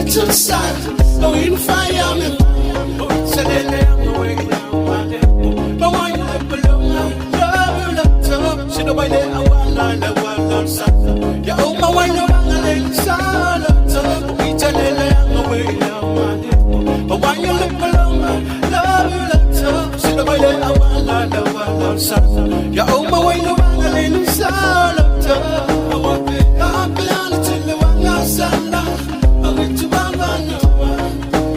set to side. Oh, in fire me. Oh, Selele, I'm away now. But why you let below? Love you, love to. She don't buy that. I want son. Yeah, oh, my wine, no one let son. We tell it, I'm away now. But why you let below? Love you, love to. She don't buy that. I want son. Yeah, oh, my wine, no one let son. I want it. I'm beyond till the one last son. I went to Bangano.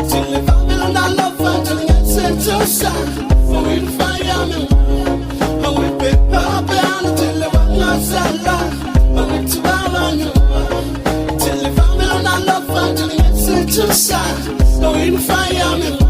Till the family and I love until it gets set to side. Oh, in fire me. I went beyond till the one last son. I went to Bangano. Till the family and I love until it gets set to side. Oh, in fire me.